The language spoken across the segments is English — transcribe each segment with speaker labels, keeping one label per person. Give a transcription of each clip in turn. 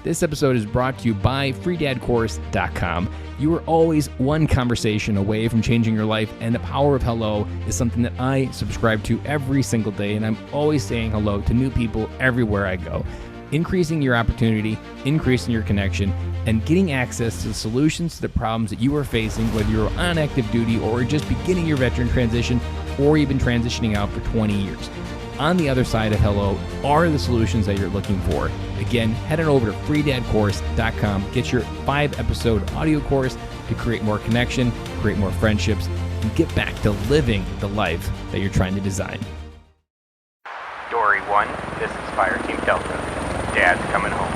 Speaker 1: This episode is brought to you by freedadcourse.com. You are always one conversation away from changing your life, and the power of hello is something that I subscribe to every single day, and I'm always saying hello to new people everywhere I go. Increasing your opportunity, increasing your connection, and getting access to the solutions to the problems that you are facing, whether you're on active duty or just beginning your veteran transition, or even transitioning out for 20 years. On the other side of hello are the solutions that you're looking for. Again, head on over to freedadcourse.com. Get your 5-episode audio course to create more connection, create more friendships, and get back to living the life that you're trying to design.
Speaker 2: Dory 1, this is Fire Team Delta. Dad's coming home.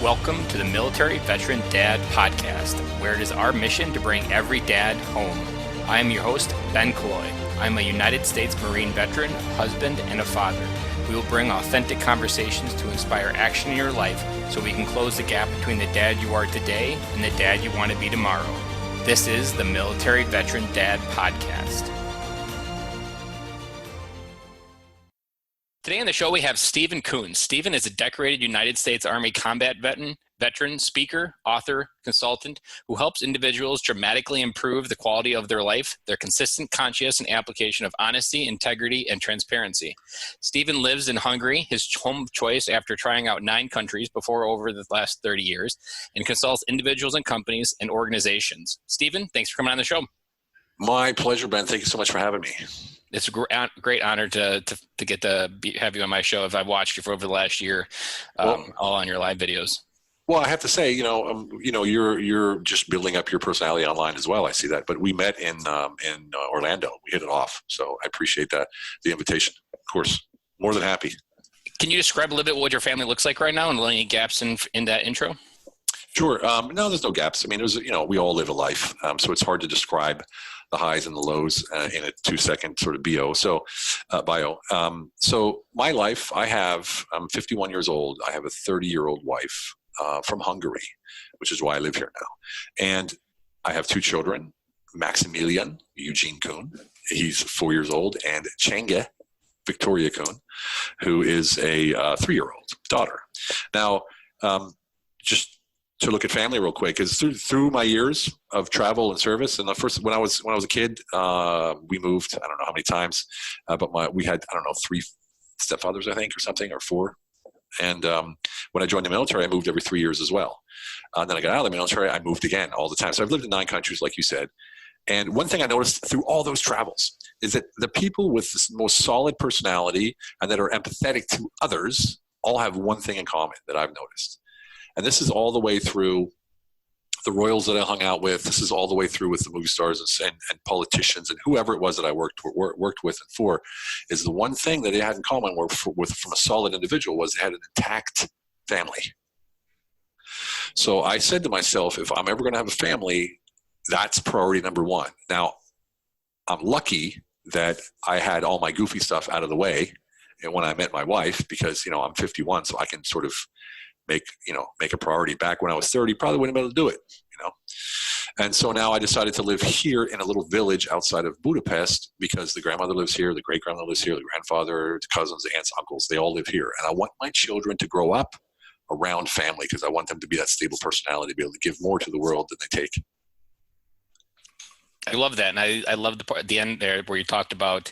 Speaker 2: Welcome to the Military Veteran Dad Podcast, where it is our mission to bring every dad home. I am your host, Ben Killoy. I'm a United States Marine veteran, husband, and a father. We will bring authentic conversations to inspire action in your life so we can close the gap between the dad you are today and the dad you want to be tomorrow. This is the Military Veteran Dad Podcast. Today on the show, we have Steven Kuhn. Steven is a decorated United States Army combat veteran, speaker, author, consultant, who helps individuals dramatically improve the quality of their life, their consistent, conscious, and application of honesty, integrity, and transparency. Steven lives in Hungary, his home choice after trying out 9 countries before over the last 30 years, and consults individuals and companies and organizations. Steven, thanks for coming on the show.
Speaker 3: My pleasure, Ben. Thank you so much for having me.
Speaker 2: It's a great honor to get to have you on my show. I've watched you for over the last year, all on your live videos. Well,
Speaker 3: I have to say, you're just building up your personality online as well. I see that. But we met in Orlando. We hit it off. So I appreciate that, the invitation. Of course, more than happy.
Speaker 2: Can you describe a little bit what your family looks like right now and any gaps in that intro?
Speaker 3: Sure. No, there's no gaps. I mean, we all live a life. So it's hard to describe the highs and the lows in a 2-second sort of bio. So my life, I'm 51 years old. I have a 30-year-old wife from Hungary, which is why I live here now. And I have 2 children, Maximilian Eugene Kuhn. He's 4 years old, and Chenge Victoria Kuhn, who is a 3-year-old daughter. Now, just to look at family real quick is through my years of travel and service. And the first, when I was a kid, we moved, I don't know how many times, but we had, 3 stepfathers, I think, or something, or 4. And when I joined the military, I moved every 3 years as well. Then I got out of the military, I moved again all the time. So I've lived in 9 countries, like you said. And one thing I noticed through all those travels is that the people with the most solid personality and that are empathetic to others all have one thing in common that I've noticed. And this is all the way through the royals that I hung out with. This is all the way through with the movie stars and politicians and whoever it was that I worked with and for, is the one thing that they had in common from a solid individual was they had an intact family. So I said to myself, if I'm ever going to have a family, that's priority number 1. Now, I'm lucky that I had all my goofy stuff out of the way and when I met my wife, because, I'm 51, so I can sort of make a priority. Back when I was 30, probably wouldn't be able to do it, And so now I decided to live here in a little village outside of Budapest because the grandmother lives here, the great-grandmother lives here, the grandfather, the cousins, the aunts, uncles, they all live here. And I want my children to grow up around family because I want them to be that stable personality, to be able to give more to the world than they take.
Speaker 2: I love that. And I love the part at the end there where you talked about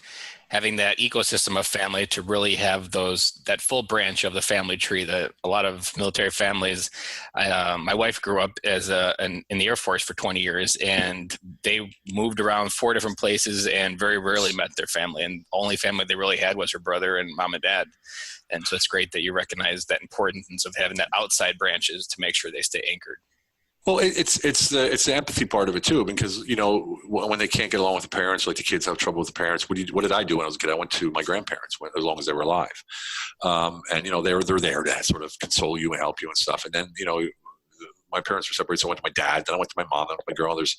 Speaker 2: having that ecosystem of family to really have that full branch of the family tree that a lot of military families, my wife grew up in the Air Force for 20 years, and they moved around 4 different places and very rarely met their family. And the only family they really had was her brother and mom and dad. And so it's great that you recognize that importance of having that outside branches to make sure they stay anchored.
Speaker 3: Well, it's the empathy part of it too, because when they can't get along with the parents, like the kids have trouble with the parents. What did I do when I was a kid? I went to my grandparents as long as they were alive, and they're there to sort of console you and help you and stuff. And then my parents were separated, so I went to my dad, then I went to my mom, then my grandmothers,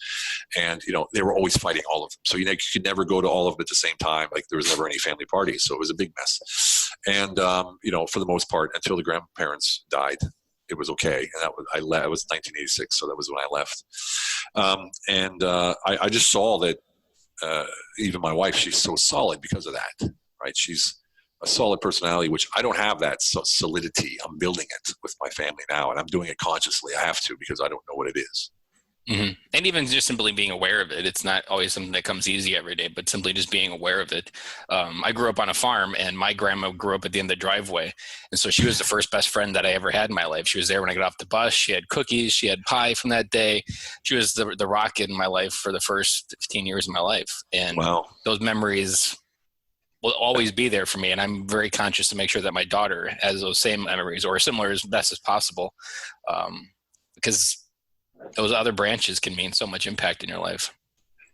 Speaker 3: and they were always fighting, all of them. So you could never go to all of them at the same time. Like there was never any family parties, so it was a big mess. And for the most part, until the grandparents died, it was okay. And that was, it was 1986. So that was when I left. I just saw that even my wife, she's so solid because of that, right? She's a solid personality, which I don't have that solidity. I'm building it with my family now, and I'm doing it consciously. I have to, because I don't know what it is.
Speaker 2: Mm-hmm. And even just simply being aware of it, it's not always something that comes easy every day, but simply just being aware of it. I grew up on a farm, and my grandma grew up at the end of the driveway. And so she was the first best friend that I ever had in my life. She was there when I got off the bus. She had cookies. She had pie from that day. She was the rocket in my life for the first 15 years of my life. And those memories will always be there for me. And I'm very conscious to make sure that my daughter has those same memories or similar as best as possible. Because those other branches can mean so much impact in your life.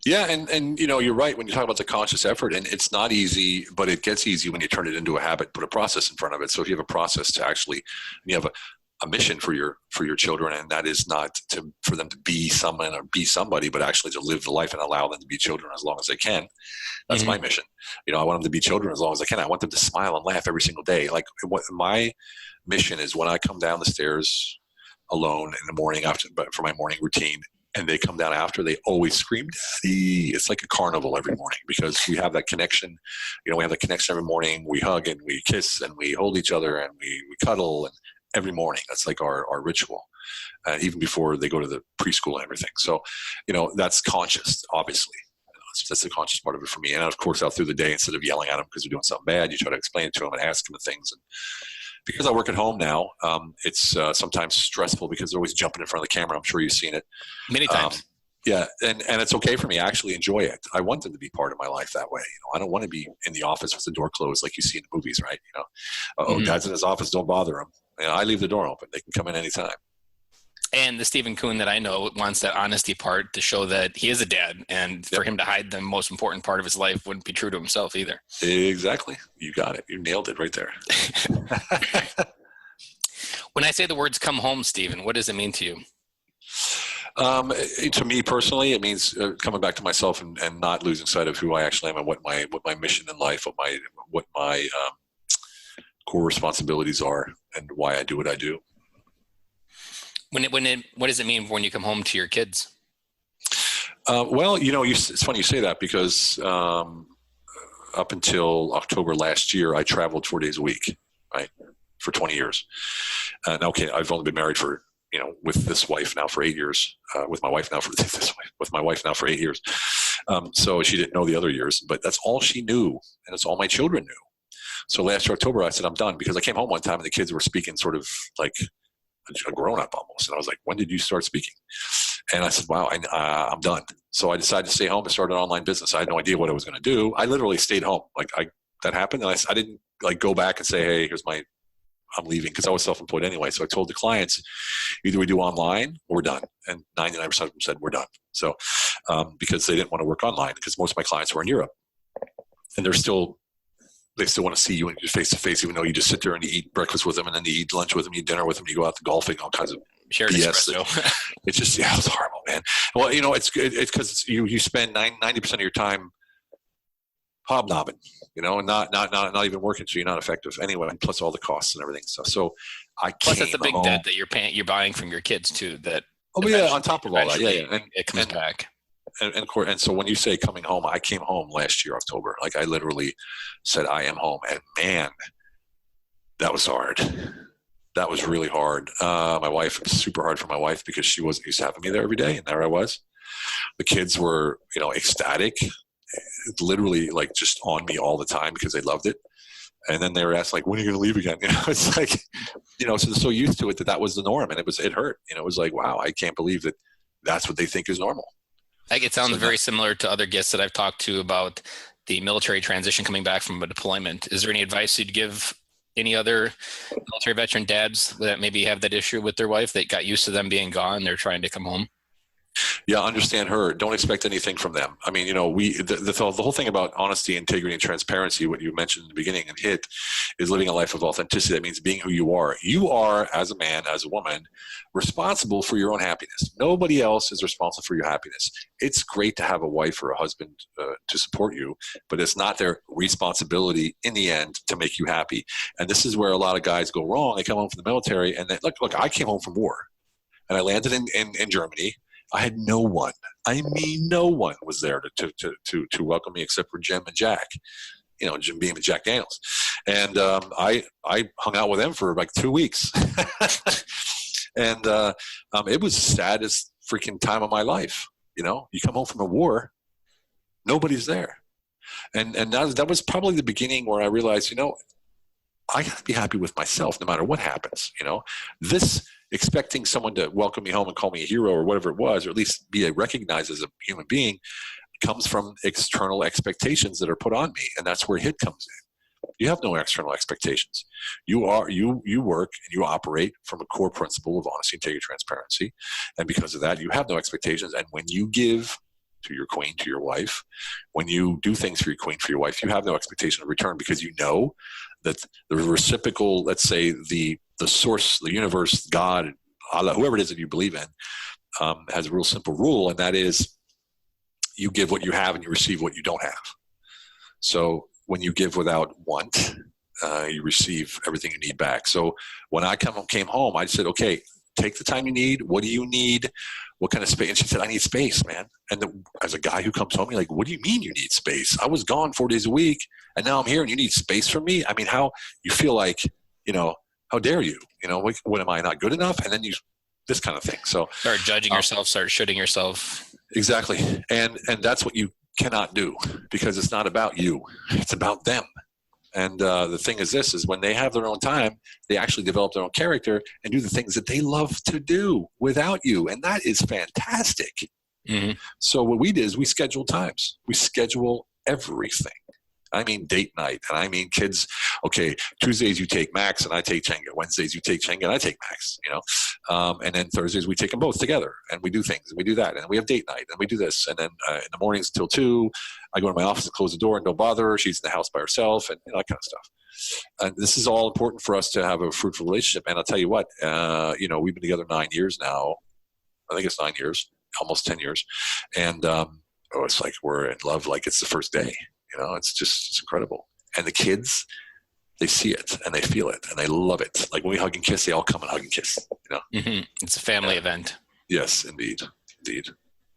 Speaker 3: Yeah. And you're right when you talk about the conscious effort, and it's not easy, but it gets easy when you turn it into a habit, put a process in front of it. So if you have a process to actually, you have a mission for your children, and that is not for them to be someone or be somebody, but actually to live the life and allow them to be children as long as they can. That's my mission. I want them to be children as long as they can. I want them to smile and laugh every single day. Like, what my mission is, when I come down the stairs alone in the morning for my morning routine, and they come down after, they always scream, "Daddy!" It's like a carnival every morning, because we have that connection. We have that connection every morning. We hug and we kiss and we hold each other and we cuddle, and every morning that's like our ritual, even before they go to the preschool and everything. So, that's conscious, obviously. That's the conscious part of it for me. And of course, out through the day, instead of yelling at them because they're doing something bad, you try to explain it to them and ask them the things. And because I work at home now, it's sometimes stressful because they're always jumping in front of the camera. I'm sure you've seen it
Speaker 2: many times.
Speaker 3: Yeah, and it's okay for me. I actually enjoy it. I want them to be part of my life that way. I don't want to be in the office with the door closed like you see in the movies, right? Dad's in his office, don't bother him. I leave the door open. They can come in anytime. And
Speaker 2: the Steven Kuhn that I know wants that honesty part to show that he is a dad, and for him to hide the most important part of his life wouldn't be true to himself either.
Speaker 3: Exactly. You got it. You nailed it right there.
Speaker 2: When I say the words "come home," Steven, what does it mean to you?
Speaker 3: To me personally, it means coming back to myself and not losing sight of who I actually am and what my mission in life, what my core responsibilities are, and why I do what I do.
Speaker 2: What does it mean when you come home to your kids?
Speaker 3: Well, it's funny you say that, because up until October last year, I traveled 4 days a week, right, for 20 years. Okay, I've only been married for, with this wife now for 8 years, with my wife now for 8 years. So she didn't know the other years, but that's all she knew, and it's all my children knew. So last year, October, I said, I'm done, because I came home one time and the kids were speaking sort of like a grown-up almost. And I was like, when did you start speaking? And I said, wow, I'm done. So I decided to stay home and start an online business. I had no idea what I was going to do. I literally stayed home. That happened. And I didn't go back and say, hey, I'm leaving, because I was self-employed anyway. So I told the clients, either we do online or we're done. And 99% of them said we're done. So because they didn't want to work online, because most of my clients were in Europe, and they still want to see you face to face, even though you just sit there and you eat breakfast with them, and then you eat lunch with them, you eat dinner with them, you go out to golfing, all kinds of BS. It's just, it's horrible, man. Well, it's because you spend 90% of your time hobnobbing, and not even working, so you're not effective anyway. Plus all the costs and everything. So
Speaker 2: plus that's a big debt that you're buying from your kids too. That
Speaker 3: on top of all that, and
Speaker 2: it comes back.
Speaker 3: And so when you say coming home, I came home last year, October. Like, I literally said, I am home. And man, that was hard. That was really hard. My wife, it was super hard for my wife, because she wasn't used to having me there every day. And there I was. The kids were, ecstatic, literally like just on me all the time, because they loved it. And then they were asked, like, when are you going to leave again? It's like, so they're so used to it that was the norm. And it hurt. It was like, wow, I can't believe that's what they think is normal.
Speaker 2: It sounds very similar to other guests that I've talked to about the military transition coming back from a deployment. Is there any advice you'd give any other military veteran dads that maybe have that issue with their wife, that got used to them being gone, they're trying to come home?
Speaker 3: Yeah, understand her. Don't expect anything from them. I mean, the whole thing about honesty, integrity, and transparency, what you mentioned in the beginning and HIT, is living a life of authenticity. That means being who you are. You are, as a man, as a woman, responsible for your own happiness. Nobody else is responsible for your happiness. It's great to have a wife or a husband to support you, but it's not their responsibility in the end to make you happy. And this is where a lot of guys go wrong. They come home from the military, and look, I came home from war, and I landed in Germany. I had no one. I mean, no one was there to welcome me except for Jim and Jack. Jim Beam and Jack Daniels. And I hung out with them for like 2 weeks. And it was the saddest freaking time of my life. You come home from a war, nobody's there. And that was probably the beginning where I realized, I got to be happy with myself no matter what happens. This expecting someone to welcome me home and call me a hero or whatever it was, or at least be recognized as a human being, comes from external expectations that are put on me. And that's where HIT comes in. You have no external expectations. You work and you operate from a core principle of honesty, integrity, transparency. And because of that, you have no expectations. And when you give to your queen, to your wife, when you do things for your queen, for your wife, you have no expectation of return, because you know that the reciprocal, let's say the source, the universe, God, Allah, whoever it is that you believe in, has a real simple rule, and that is you give what you have and you receive what you don't have. So when you give without want, you receive everything you need back. So when I came home, I said, okay, take the time you need. What do you need? What kind of space? And she said, I need space, man. And as a guy who comes home, you're like, what do you mean you need space? I was gone 4 days a week, and now I'm here and you need space from me? I mean, how you feel like, how dare you? What am I not good enough? And then this kind of thing. So
Speaker 2: start judging yourself, start shooting yourself.
Speaker 3: Exactly. And that's what you cannot do, because it's not about you. It's about them. And the thing is when they have their own time, they actually develop their own character and do the things that they love to do without you. And that is fantastic. Mm-hmm. So what we did is we schedule times. We schedule everything. I mean date night, and I mean kids. Okay, Tuesdays you take Max and I take Chenga. Wednesdays you take Chenga and I take Max. And then Thursdays we take them both together, and we do things, and we do that, and we have date night, and we do this, and then in the mornings till 2, I go to my office and close the door and don't bother her. She's in the house by herself, and that kind of stuff. And this is all important for us to have a fruitful relationship. And I'll tell you what, we've been together 9 years now. I think it's 9 years, almost 10 years, and it's like we're in love like it's the first day. It's incredible. And the kids, they see it and they feel it and they love it. Like when we hug and kiss, they all come and hug and kiss.
Speaker 2: Mm-hmm. It's a family event.
Speaker 3: Yes, indeed. It's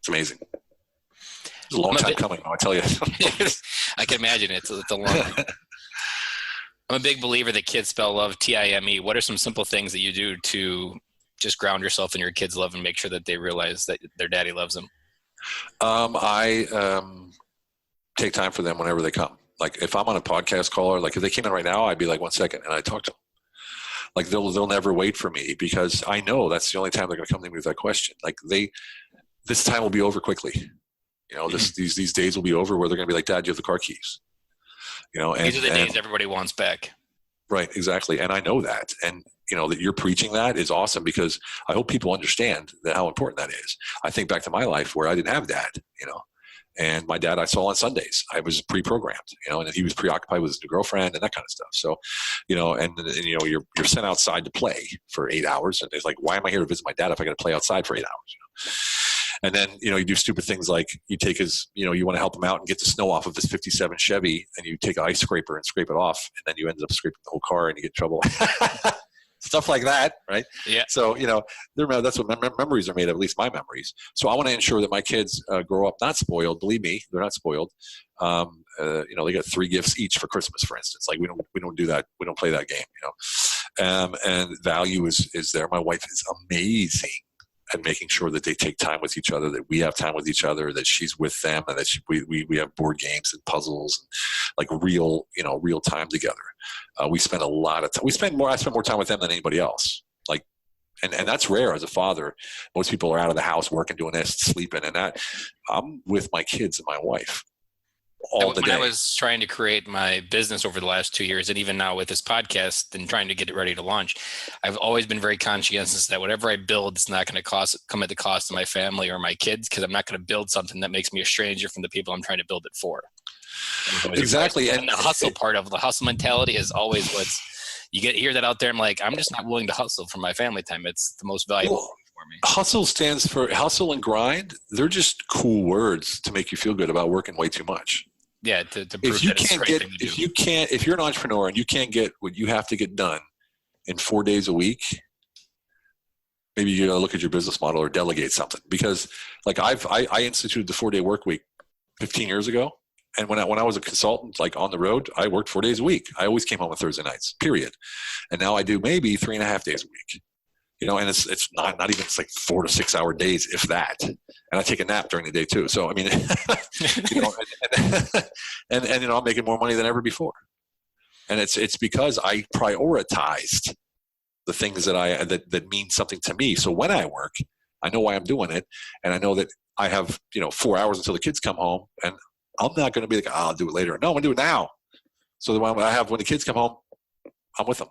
Speaker 3: amazing. It's a long time coming, I tell you.
Speaker 2: I can imagine it's a long time. I'm a big believer that kids spell love Time. What are some simple things that you do to just ground yourself in your kids' love and make sure that they realize that their daddy loves them?
Speaker 3: I take time for them whenever they come. Like if I'm on a podcast call, or like if they came in right now, I'd be like, 1 second, and I talk to them. Like they'll never wait for me, because I know that's the only time they're going to come to me with that question. Like this time will be over quickly. These days will be over where they're going to be like, Dad, do you have the car keys? And
Speaker 2: these are the days everybody wants back.
Speaker 3: Right, exactly. And I know that. And that you're preaching that is awesome, because I hope people understand that how important that is. I think back to my life where I didn't have dad, and my dad I saw on Sundays. I was pre-programmed, and he was preoccupied with his new girlfriend and that kind of stuff. So, and you're sent outside to play for 8 hours, and it's like, why am I here to visit my dad if I got to play outside for 8 hours? And then, you do stupid things like you take his, you want to help him out and get the snow off of his 57 Chevy, and you take an ice scraper and scrape it off, and then you end up scraping the whole car and you get in trouble. Stuff like that, right? Yeah. So, that's what memories are made of, at least my memories. So I want to ensure that my kids grow up not spoiled. Believe me, they're not spoiled. They got 3 gifts each for Christmas, for instance. Like we don't do that. We don't play that game, and value is there. My wife is amazing at making sure that they take time with each other, that we have time with each other, that she's with them, and that we have board games and puzzles, and like real time together. We spend a lot of time. I spend more time with them than anybody else. Like, and that's rare as a father. Most people are out of the house working, doing this, sleeping, and that. I'm with my kids and my wife all the day.
Speaker 2: When I was trying to create my business over the last 2 years, and even now with this podcast and trying to get it ready to launch, I've always been very conscientious that whatever I build is not going to come at the cost of my family or my kids, because I'm not going to build something that makes me a stranger from the people I'm trying to build it for.
Speaker 3: Exactly.
Speaker 2: And the hustle part of the hustle mentality is always you hear that out there. I'm like, I'm just not willing to hustle for my family time. It's the most valuable thing for me.
Speaker 3: Hustle stands for hustle and grind. They're just cool words to make you feel good about working way too much.
Speaker 2: Yeah. To prove that it's the right thing to do.
Speaker 3: If you're an entrepreneur and you can't get what you have to get done in 4 days a week, maybe you got to look at your business model or delegate something. Because like I instituted the 4-day work week 15 years ago. And when I was a consultant, like on the road, I worked 4 days a week. I always came home on Thursday nights, period. And now I do maybe 3.5 days a week. And it's not even, it's like 4 to 6 hour days, if that. And I take a nap during the day too. So, I mean, and I'm making more money than ever before. And it's because I prioritized the things that mean something to me. So when I work, I know why I'm doing it. And I know that I have, 4 hours until the kids come home, and I'm not going to be like, I'll do it later. No, I'm going to do it now. So that when the kids come home, I'm with them.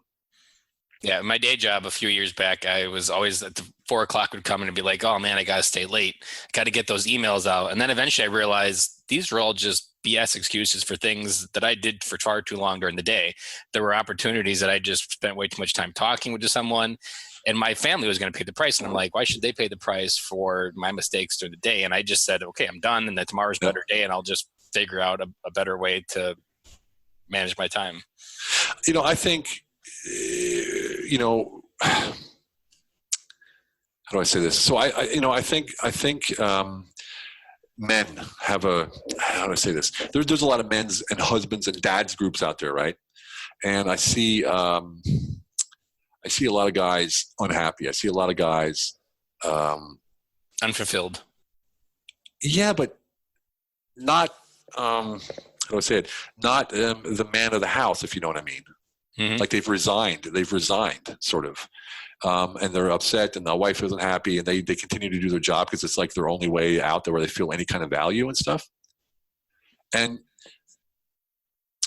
Speaker 2: Yeah, my day job a few years back, I was always at 4 o'clock would come in and be like, oh man, I got to stay late. Got to get those emails out. And then eventually I realized these were all just BS excuses for things that I did for far too long during the day. There were opportunities that I just spent way too much time talking with someone, and my family was going to pay the price. And I'm like, why should they pay the price for my mistakes during the day? And I just said, okay, I'm done. And that tomorrow's a better day, and I'll just figure out a better way to manage my time.
Speaker 3: I think, how do I say this? So I think men have how do I say this? There's a lot of men's and husbands and dads groups out there, right? And I see a lot of guys unhappy. I see a lot of guys
Speaker 2: unfulfilled.
Speaker 3: Yeah, but not how do I say it? Not the man of the house, if you know what I mean. Mm-hmm. Like they've resigned, sort of. And they're upset, and the wife isn't happy, and they continue to do their job because it's like their only way out there where they feel any kind of value and stuff. And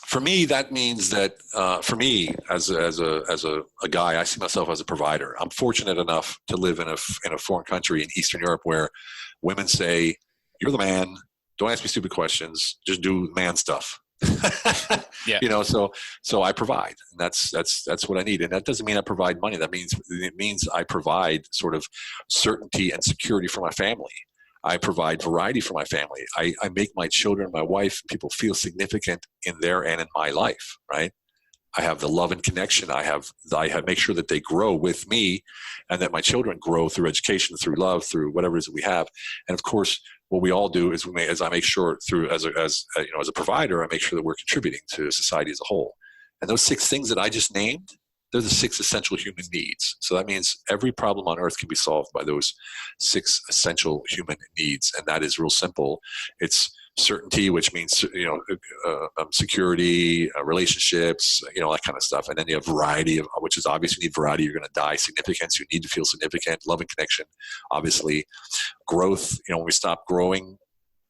Speaker 3: for me, that means that for me as a guy, I see myself as a provider. I'm fortunate enough to live in a foreign country in Eastern Europe where women say, "You're the man. Don't ask me stupid questions. Just do man stuff."
Speaker 2: Yeah.
Speaker 3: So I provide, and that's what I need. And that doesn't mean I provide money. It means I provide sort of certainty and security for my family. I provide variety for my family. I make my children, my wife, people feel significant in their and in my life, right? I have the love and connection. I make sure that they grow with me, and that my children grow through education, through love, through whatever it is that we have. And of course, what we all do is I make sure as a provider, I make sure that we're contributing to society as a whole. And those 6 things that I just named, they're the 6 essential human needs. So that means every problem on earth can be solved by those 6 essential human needs. And that is real simple. It's certainty, which means, security, relationships, that kind of stuff. And then you have variety, which is obvious. You need variety. You're going to die. Significance. You need to feel significant. Love and connection, obviously. Growth. When we stop growing,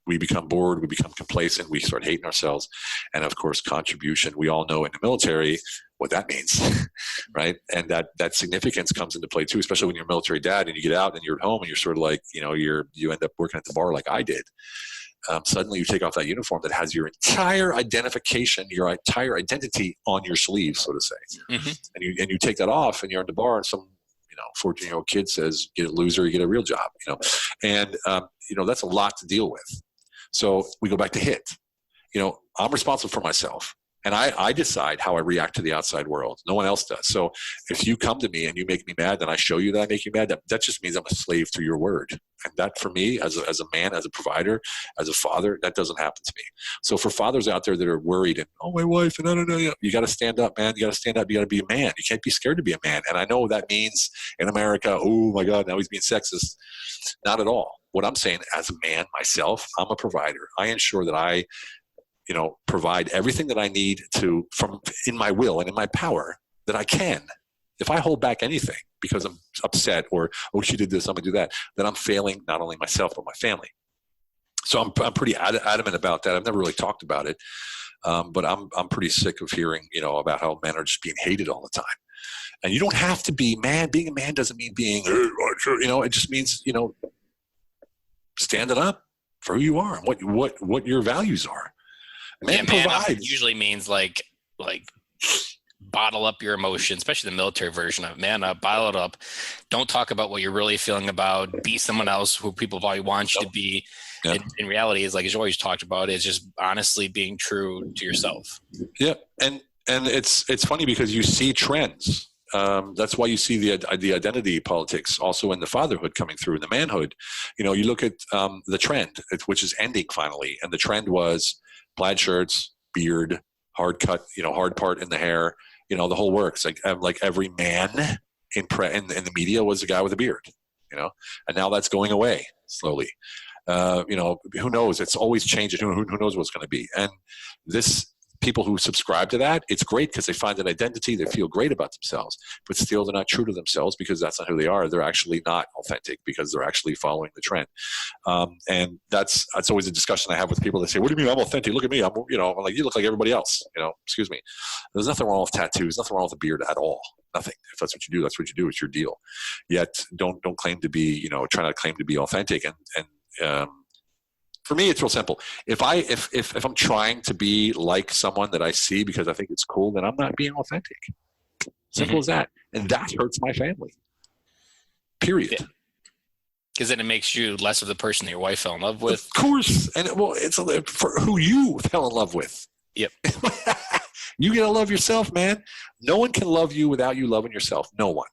Speaker 3: we become bored. We become complacent. We start hating ourselves. And of course, contribution. We all know in the military what that means, right? And that significance comes into play too, especially when you're a military dad and you get out and you're at home and you're sort of like, you end up working at the bar like I did. Suddenly you take off that uniform that has your entire identification, your entire identity on your sleeve, so to say. Mm-hmm. And you take that off, and you're in the bar, and some 14-year-old kid says, "Get a loser, you get a real job." And that's a lot to deal with. So we go back to HIT. I'm responsible for myself. And I decide how I react to the outside world. No one else does. So if you come to me and you make me mad, then I show you that I make you mad, that just means I'm a slave to your word. And that for me, as a man, as a provider, as a father, that doesn't happen to me. So for fathers out there that are worried and, oh, my wife, and I don't know, you got to stand up, man. You got to stand up. You got to be a man. You can't be scared to be a man. And I know that means in America, oh, my God, now he's being sexist. Not at all. What I'm saying, as a man myself, I'm a provider. I ensure that I provide everything that I need from in my will and in my power that I can. If I hold back anything because I'm upset or, oh, she did this, I'm going to do that, then I'm failing not only myself, but my family. So I'm pretty adamant about that. I've never really talked about it, but I'm pretty sick of hearing, about how men are just being hated all the time. And you don't have to be man. Being a man doesn't mean being, it just means, standing up for who you are and what your values are. Man
Speaker 2: up usually means like bottle up your emotions, especially the military version of man up, bottle it up. Don't talk about what you're really feeling about. Be someone else who people probably want you to be. Yeah. In reality, is like as you always talked about, is just honestly being true to yourself. Yeah,
Speaker 3: and it's funny because you see trends. That's why you see the identity politics also in the fatherhood coming through in the manhood. You look at the trend, which is ending finally, and the trend was plaid shirts, beard, hard cut, hard part in the hair, the whole works. Like every man in the media was a guy with a beard, and now that's going away slowly. Who knows? It's always changing. Who knows what's going to be? And people who subscribe to that, it's great because they find an identity. They feel great about themselves, but still they're not true to themselves because that's not who they are. They're actually not authentic because they're actually following the trend. And that's always a discussion I have with people. They say, "What do you mean I'm authentic? Look at me. I'm like, you look like everybody else. Excuse me." There's nothing wrong with tattoos. Nothing wrong with a beard at all. Nothing. If that's what you do, that's what you do. It's your deal. Yet don't claim to be, try not to claim to be authentic. And for me, it's real simple. If I'm trying to be like someone that I see because I think it's cool, then I'm not being authentic. Simple as that. And that hurts my family. Period.
Speaker 2: Because then it makes you less of the person that your wife fell in love with. Of
Speaker 3: course. And it's for who you fell in love with.
Speaker 2: Yep.
Speaker 3: You got to love yourself, man. No one can love you without you loving yourself. No one.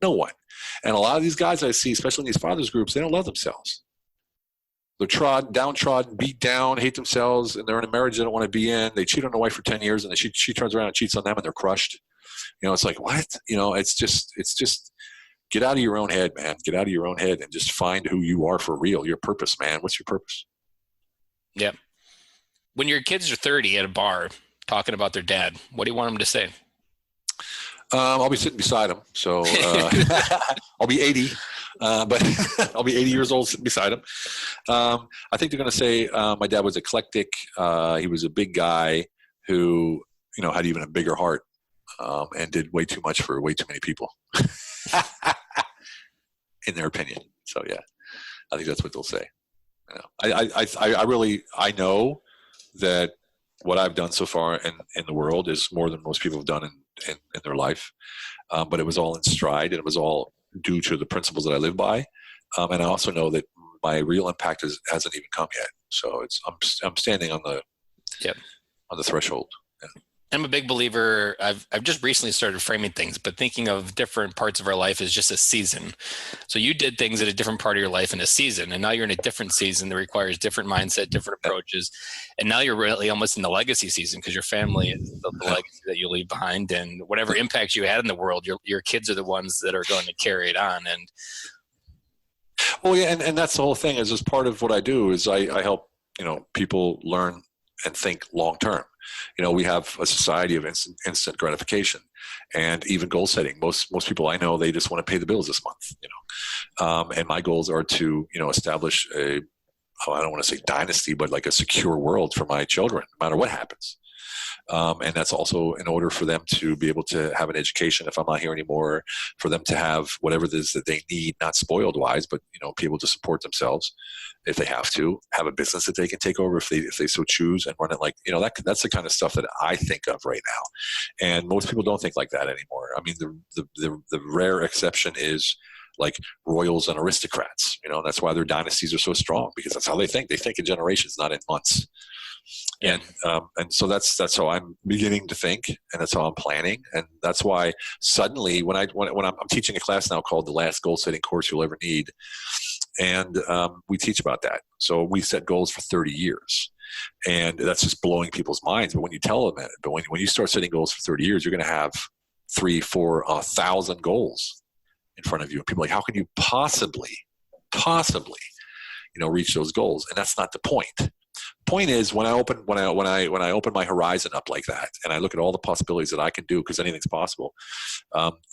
Speaker 3: And a lot of these guys I see, especially in these fathers groups, they don't love themselves. They're downtrodden, beat down, hate themselves, and they're in a marriage they don't want to be in. They cheat on their wife for 10 years, and then she turns around and cheats on them, and they're crushed. It's like, what? It's just get out of your own head, man. Get out of your own head and just find who you are for real, your purpose, man. What's your purpose?
Speaker 2: Yeah. When your kids are 30 at a bar talking about their dad, what do you want them to say?
Speaker 3: I'll be sitting beside him. So I'll be 80. But I'll be 80 years old sitting beside him. I think they're going to say my dad was eclectic. He was a big guy who, had even a bigger heart and did way too much for way too many people, in their opinion. So yeah, I think that's what they'll say. I know that what I've done so far in the world is more than most people have done in their life, but it was all in stride, and it was all due to the principles that I live by, and I also know that my real impact hasn't even come yet. So I'm standing on the threshold. Yeah.
Speaker 2: I'm a big believer. I've just recently started framing things, but thinking of different parts of our life as just a season. So you did things at a different part of your life in a season, and now you're in a different season that requires different mindset, different approaches. And now you're really almost in the legacy season because your family is the legacy that you leave behind, and whatever impact you had in the world, your kids are the ones that are going to carry it on. And
Speaker 3: well, yeah, and that's the whole thing. Is as part of what I do is I help people learn and think long term. We have a society of instant gratification, and even goal setting. Most people I know, they just want to pay the bills this month. And my goals are to establish I don't want to say dynasty, but like a secure world for my children, no matter what happens. And that's also in order for them to be able to have an education if I'm not here anymore, for them to have whatever it is that they need, not spoiled wise, but be able to support themselves if they have to, have a business that they can take over if they so choose, and run it like that's the kind of stuff that I think of right now. And most people don't think like that anymore. I mean, the rare exception is like royals and aristocrats. That's why their dynasties are so strong, because that's how they think. They think in generations, not in months. And so that's how I'm beginning to think, and that's how I'm planning, and that's why suddenly when I'm teaching a class now called The Last Goal Setting Course You'll Ever Need, and we teach about that. So we set goals for 30 years, and that's just blowing people's minds. But when you tell them that, but when you start setting goals for 30 years, you're going to have 3, 4, 1,000 goals in front of you, and people are like, how can you possibly reach those goals? And that's not the point. Point is, when I open my horizon up like that, and I look at all the possibilities that I can do, because anything's possible,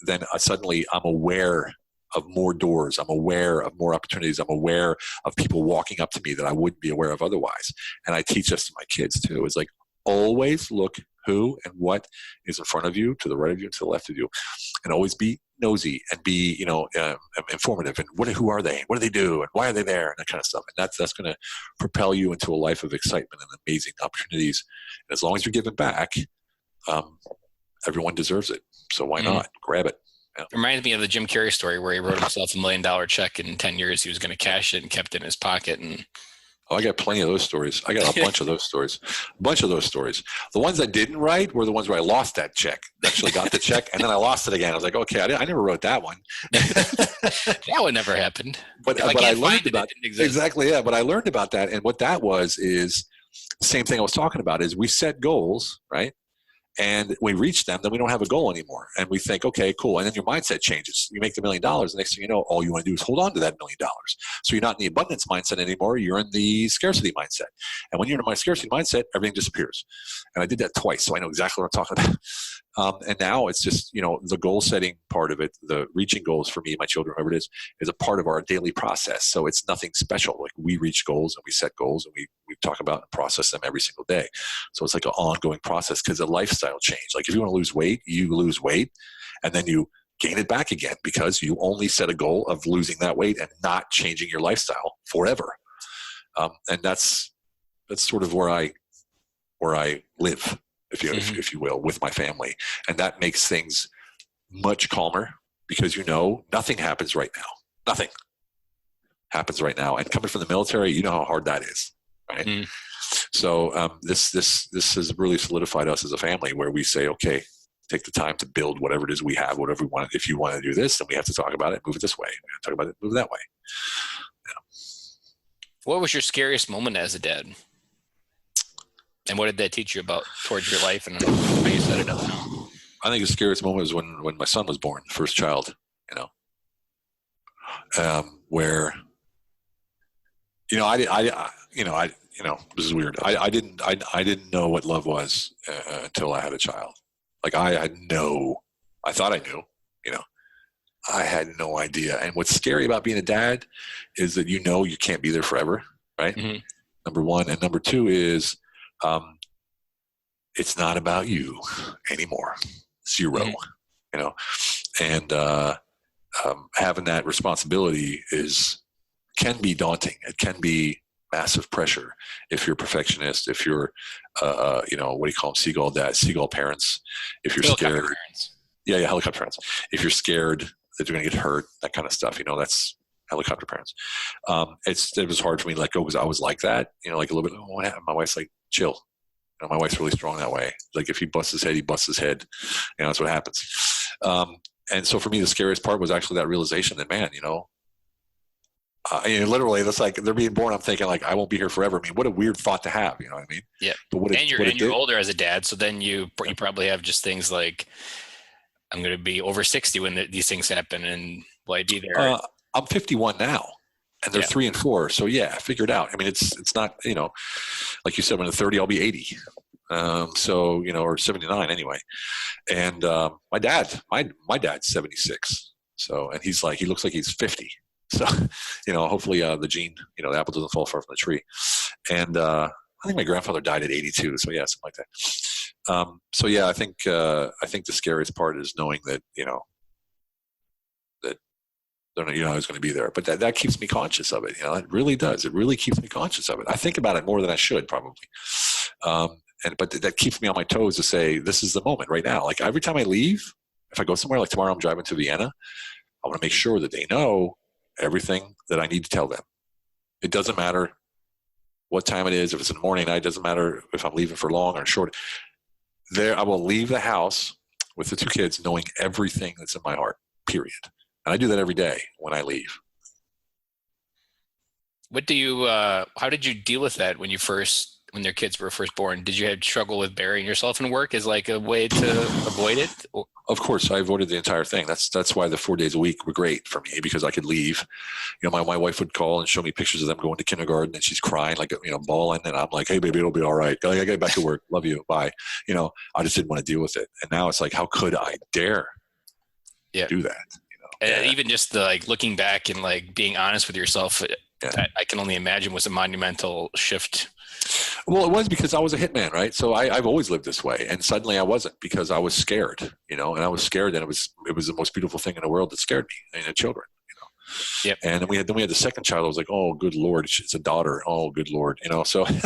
Speaker 3: then suddenly I'm aware of more doors. I'm aware of more opportunities. I'm aware of people walking up to me that I wouldn't be aware of otherwise. And I teach this to my kids too. It's like, always look who and what is in front of you, to the right of you, and to the left of you, and always be nosy and be informative, and who are they, what do they do, and why are they there, and that kind of stuff. And that's going to propel you into a life of excitement and amazing opportunities. And as long as you're giving back, everyone deserves it. So why not grab it? Yeah.
Speaker 2: It reminds me of the Jim Carrey story where he wrote himself $1 million check, and in 10 years he was going to cash it and kept it in his pocket. And
Speaker 3: I got plenty of those stories. I got a bunch of those stories. The ones I didn't write were the ones where I lost that check. Actually got the check, and then I lost it again. I was like, okay, I never wrote that one.
Speaker 2: That one never happened.
Speaker 3: But I learned about it. Exactly, yeah. But I learned about that, and what that was is the same thing I was talking about is we set goals, right? And we reach them, then we don't have a goal anymore. And we think, okay, cool. And then your mindset changes. You make the $1 million. The next thing you know, all you want to do is hold on to that $1 million. So you're not in the abundance mindset anymore. You're in the scarcity mindset. And when you're in my scarcity mindset, everything disappears. And I did that twice, so I know exactly what I'm talking about. And now it's just, the goal setting part of it, the reaching goals for me, my children, whoever it is a part of our daily process. So it's nothing special. Like we reach goals and we set goals and we talk about and process them every single day. So it's like an ongoing process because a lifestyle change. Like if you want to lose weight, you lose weight and then you gain it back again because you only set a goal of losing that weight and not changing your lifestyle forever. And that's sort of where I live, if you will, with my family. And that makes things much calmer because nothing happens right now. Nothing happens right now. And coming from the military, you know how hard that is, right? Mm. So this has really solidified us as a family where we say, okay, take the time to build whatever it is we have, whatever we want. If you want to do this, then we have to talk about it, move it this way. We have to talk about it, move it that way.
Speaker 2: What was your scariest moment as a dad? And what did that teach you about towards your life and how you set it up now?
Speaker 3: I think the scariest moment was when my son was born, first child, where, this is weird. I didn't know what love was until I had a child. Like I thought I knew, I had no idea. And what's scary about being a dad is that you can't be there forever, right? Mm-hmm. Number one. And number two is it's not about you anymore. Zero, and having that responsibility can be daunting. It can be massive pressure if you're a perfectionist, if you're, what do you call them? Seagull parents. If you're
Speaker 2: helicopter
Speaker 3: scared.
Speaker 2: Parents.
Speaker 3: Yeah, helicopter parents. If you're scared that you're going to get hurt, that kind of stuff, that's helicopter parents. It was hard for me to let go because I was like that, like a little bit, what happened? My wife's like, chill. My wife's really strong that way. Like if he busts his head, he busts his head. That's what happens. And so for me, the scariest part was actually that realization that, man, literally, that's like they're being born. I'm thinking like I won't be here forever. I mean, what a weird thought to have. You know what I mean?
Speaker 2: Yeah. But you're older as a dad, so then you probably have just things like I'm going to be over 60 when these things happen, and will I be there?
Speaker 3: I'm 51 now, and they're 3 and 4. So yeah, figure it out. I mean, it's not like you said, when I'm 30, I'll be 80. Or 79 anyway. And my dad's 76. So, and he looks like he's 50. So, hopefully the gene, the apple doesn't fall far from the tree. And I think my grandfather died at 82. So yeah, something like that. I think the scariest part is knowing that, that they're not, always going to be there. But that keeps me conscious of it. It really does. It really keeps me conscious of it. I think about it more than I should probably. But that keeps me on my toes to say, this is the moment right now. Like every time I leave, if I go somewhere, like tomorrow I'm driving to Vienna, I want to make sure that they know everything that I need to tell them. It doesn't matter what time it is, if it's in the morning, night, it doesn't matter if I'm leaving for long or short. I will leave the house with the 2 kids knowing everything that's in my heart, period. And I do that every day when I leave.
Speaker 2: How did you deal with that when their kids were first born? Did you have struggle with burying yourself in work as like a way to avoid it?
Speaker 3: Of course, I avoided the entire thing. That's why the 4 days a week were great for me, because I could leave. My wife would call and show me pictures of them going to kindergarten, and she's crying, like, bawling. And I'm like, hey, baby, it'll be all right. I gotta get back to work. Love you. Bye. I just didn't want to deal with it. And now it's like, how could I dare do that?
Speaker 2: And even just the looking back and being honest with yourself, I can only imagine was a monumental shift.
Speaker 3: Well, it was because I was a hitman, right? So I've always lived this way, and suddenly I wasn't because I was scared, and I was scared, and it was the most beautiful thing in the world that scared me, and the children, Yep. And then we had the second child. I was like, oh, good Lord, it's a daughter. Oh, good Lord, So, and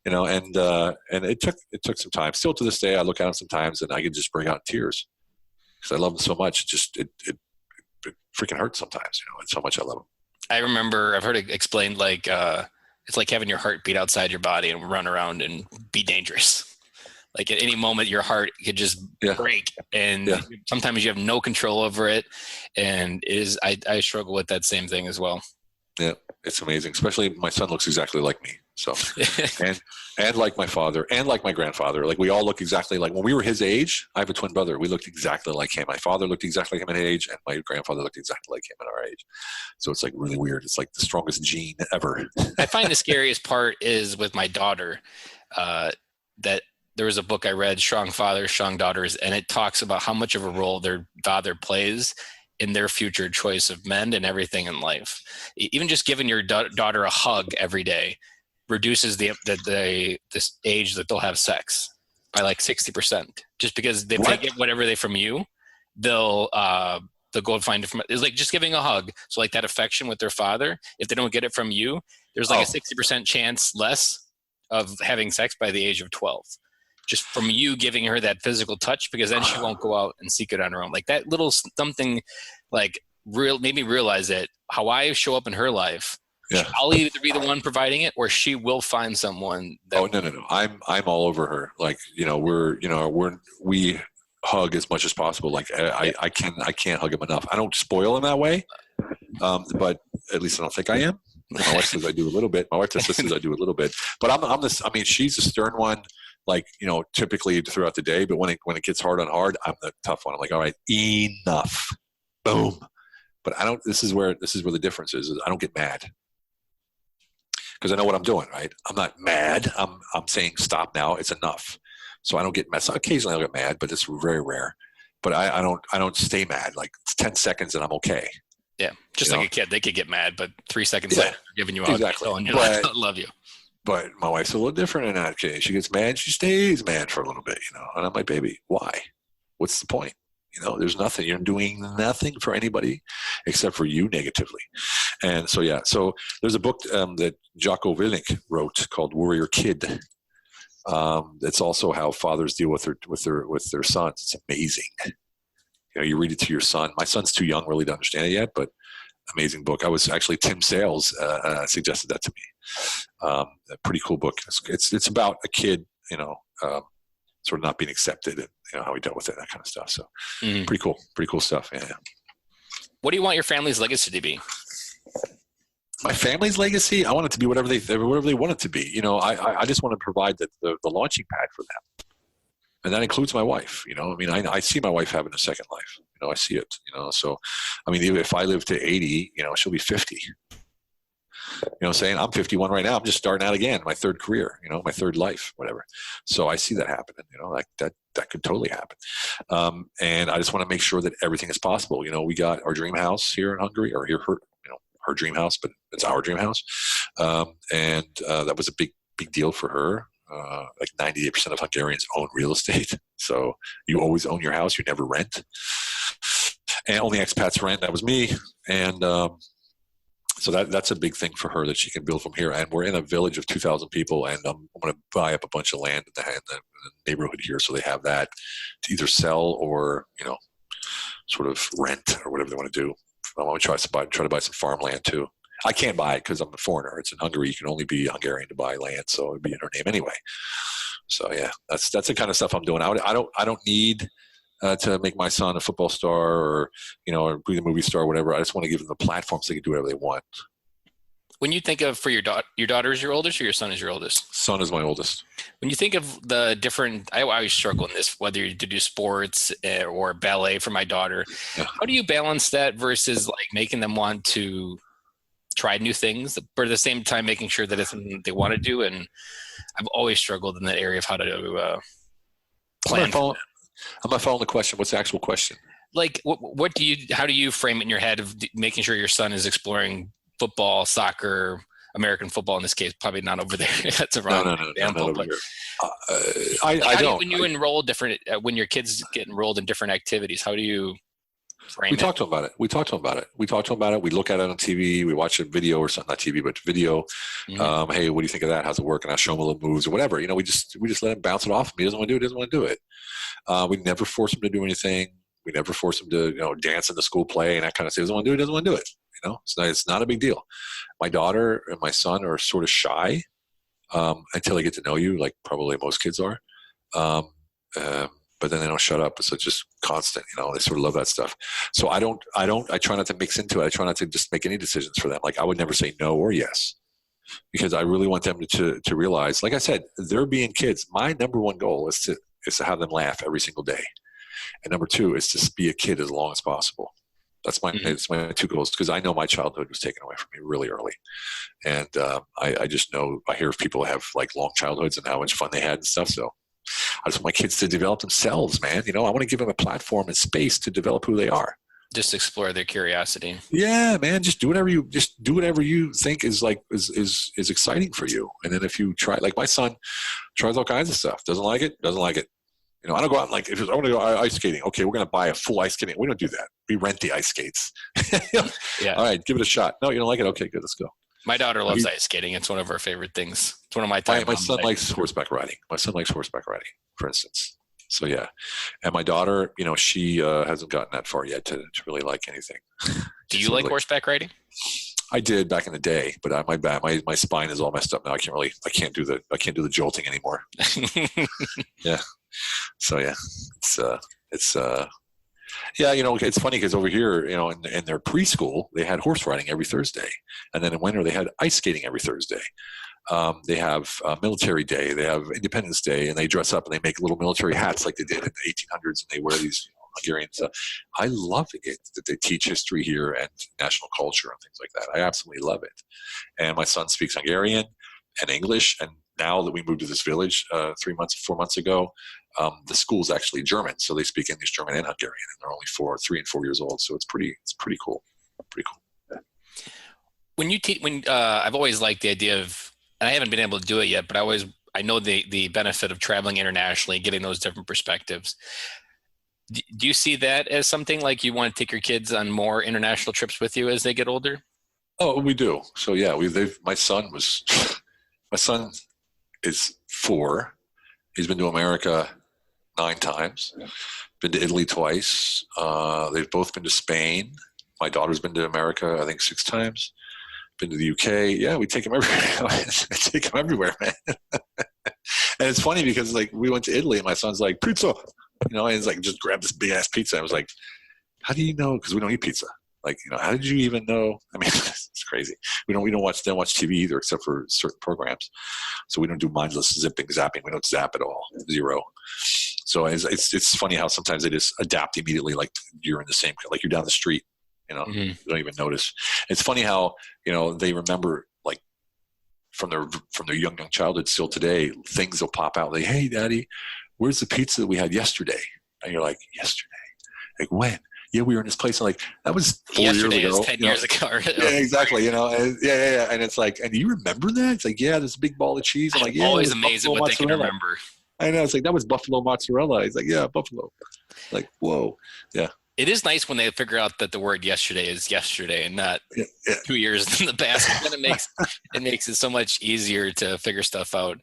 Speaker 3: it took some time. Still to this day, I look at them sometimes, and I can just break out in tears because I love them so much. It freaking hurts sometimes, It's how much I love them.
Speaker 2: I remember I've heard it explained it's like having your heart beat outside your body and run around and be dangerous. Like at any moment, your heart could just break, and sometimes you have no control over it. And I struggle with that same thing as well.
Speaker 3: Yeah, it's amazing. Especially my son looks exactly like me. So, and like my father and like my grandfather, like we all look exactly like when we were his age. I have a twin brother. We looked exactly like him. My father looked exactly like him at age, and my grandfather looked exactly like him at our age. So it's like really weird. It's like the strongest gene ever.
Speaker 2: I find the scariest part is with my daughter, that there was a book I read, Strong Fathers, Strong Daughters, and it talks about how much of a role their father plays in their future choice of men and everything in life. Even just giving your daughter a hug every day reduces this age that they'll have sex by like 60%. Just because if they get whatever they from you, they'll go and find it from. It's like just giving a hug. So like that affection with their father, if they don't get it from you, there's like a 60% chance less of having sex by the age of 12. Just from you giving her that physical touch, because then she won't go out and seek it on her own. Like that little something, like made me realize that how I show up in her life. Yeah. I'll either be the one providing it, or she will find someone.
Speaker 3: No. I'm all over her. Like we hug as much as possible. Like I can't hug him enough. I don't spoil him that way, but at least I don't think I am. My wife says I do a little bit. My wife says I do a little bit. But I'm this. I mean, she's a stern one. Like typically throughout the day. But when it gets hard on hard, I'm the tough one. I'm like, all right, enough. Boom. But I don't. This is where the difference is I don't get mad. Because I know what I'm doing, right? I'm not mad. I'm saying stop now. It's enough. So I don't get mad. So occasionally I'll get mad, but it's very rare. But I don't stay mad. Like it's 10 seconds and I'm okay.
Speaker 2: Yeah, just like a kid, they could get mad, but 3 seconds later, they're giving you out and you're like, I love you.
Speaker 3: But my wife's a little different in that case. She gets mad, she stays mad for a little bit, And I'm like, baby, why? What's the point? There's nothing. You're doing nothing for anybody except for you negatively. And so, yeah. So there's a book that Jocko Willink wrote called Warrior Kid. It's also how fathers deal with their sons. It's amazing. You read it to your son. My son's too young really to understand it yet, but amazing book. I was actually Tim Sales suggested that to me. A pretty cool book. It's about a kid, sort of not being accepted and how he dealt with it, that kind of stuff. So pretty cool stuff. Yeah.
Speaker 2: What do you want your family's legacy to be?
Speaker 3: My family's legacy, I want it to be whatever they want it to be. I just want to provide the launching pad for them. And that includes my wife, I see my wife having a second life, I see it, so, if I live to 80, she'll be 50, I'm saying I'm 51 right now. I'm just starting out again, my third career, my third life, whatever. So I see that happening, like that could totally happen. And I just want to make sure that everything is possible. We got our dream house here in Hungary, or her dream house, but it's our dream house. And that was a big deal for her. Like 98% of Hungarians own real estate. So you always own your house. You never rent. And only expats rent. That was me. And so that's a big thing for her that she can build from here. And we're in a village of 2,000 people, and I'm going to buy up a bunch of land in the neighborhood here, so they have that to either sell or, sort of rent or whatever they want to do. I want to try to buy some farmland too. I can't buy it because I'm a foreigner. It's in Hungary. You can only be Hungarian to buy land, so it'd be in her name anyway. So yeah, that's the kind of stuff I'm doing. I don't need to make my son a football star or be a movie star or whatever. I just want to give them the platform so they can do whatever they want.
Speaker 2: When you think of for your daughter is your oldest or your son is your oldest?
Speaker 3: Son is my oldest. When
Speaker 2: you think of the different, I always struggle in this, whether you do sports or ballet for my daughter. Yeah. How do you balance that versus like making them want to try new things, but at the same time making sure that it's something they want to do? And I've always struggled in that area of how to plan.
Speaker 3: I'm not following the question. What's the actual question?
Speaker 2: Like, how do you frame it in your head of making sure your son is exploring football, soccer, American football in this case? Probably not over there. That's a wrong example.
Speaker 3: No, I don't.
Speaker 2: When you enroll when your kids get enrolled in different activities, how do you frame it?
Speaker 3: We talk to them about it. We look at it on TV. We watch a video or something, not TV, but video. Mm-hmm. Hey, what do you think of that? How's it work? And I'll show them a little moves or whatever. We just let him bounce it off. If he doesn't want to do it, he doesn't want to do it. We never force him to do anything. We never force him to, dance in the school play and that kind of stuff. He doesn't want to do it, he doesn't want to do it. It's not a big deal. My daughter and my son are sort of shy until they get to know you, like probably most kids are. But then they don't shut up. So it's just constant, they sort of love that stuff. So I try not to mix into it. I try not to just make any decisions for them. Like I would never say no or yes. because I really want them to realize, like I said, they're being kids. My number one goal is to have them laugh every single day. And number two is to be a kid as long as possible. That's my two goals, because I know my childhood was taken away from me really early. And I just know, I hear of people who have like long childhoods and how much fun they had and stuff. So I just want my kids to develop themselves, man. I want to give them a platform and space to develop who they are.
Speaker 2: Just explore their curiosity.
Speaker 3: Yeah, man. Just do whatever you think is exciting for you. And then if you try, like my son tries all kinds of stuff. Doesn't like it. I don't go out and like, if I want to go ice skating, okay, we're going to buy a full ice skating. We don't do that. We rent the ice skates.
Speaker 2: Yeah.
Speaker 3: All right, give it a shot. No, you don't like it? Okay, good. Let's go.
Speaker 2: My daughter loves ice skating. It's one of our favorite things. It's one of my
Speaker 3: My son likes horseback riding. For instance. So yeah. And my daughter, she hasn't gotten that far yet to really like anything.
Speaker 2: Do you like horseback riding?
Speaker 3: I did back in the day, but my spine is all messed up now. I can't do the jolting anymore. Yeah. So yeah, it's funny because over here, in their preschool, they had horse riding every Thursday. And then in winter, they had ice skating every Thursday. They have military day, they have Independence Day, and they dress up and they make little military hats like they did in the 1800s, and they wear these Hungarian stuff. I love it that they teach history here and national culture and things like that. I absolutely love it. And my son speaks Hungarian and English, and now that we moved to this village 4 months ago, the school's actually German, so they speak English, German, and Hungarian, and they're only 3 and 4 years old. So it's pretty cool. Pretty cool. Yeah.
Speaker 2: When I've always liked the idea of, and I haven't been able to do it yet, but I know the benefit of traveling internationally, getting those different perspectives. Do you see that as something like you want to take your kids on more international trips with you as they get older?
Speaker 3: Oh, we do. So yeah, my son is 4. He's been to America 9 times, been to Italy twice. They've both been to Spain. My daughter's been to America, I think 6 times. Been to the UK. Yeah, we take him everywhere. Take him everywhere, man. And it's funny because like we went to Italy and my son's like, pizza, and he's like, just grab this big ass pizza. I was like, how do you know? Because we don't eat pizza. Like, how did you even know? I mean, it's crazy. We don't watch TV either, except for certain programs. So we don't do mindless zapping. We don't zap at all. 0. So it's funny how sometimes they just adapt immediately. Like you're in the same, like you're down the street, you don't even notice. It's funny how, they remember like from their young childhood still today, things will pop out. Like, hey daddy, where's the pizza that we had yesterday? And you're like, yesterday? Like when? Yeah, we were in this place. And like, that was 4 years ago.
Speaker 2: Yesterday was 10 years ago.
Speaker 3: Yeah, exactly. And, yeah. And it's like, and do you remember that? It's like, yeah, this big ball of cheese. I'm like, yeah.
Speaker 2: Always amazed at what they can remember.
Speaker 3: I know. It's like, that was buffalo mozzarella. He's like, yeah, buffalo. Like, whoa. Yeah.
Speaker 2: It is nice when they figure out that the word yesterday is yesterday and not 2 years in the past. Then it makes it so much easier to figure stuff out.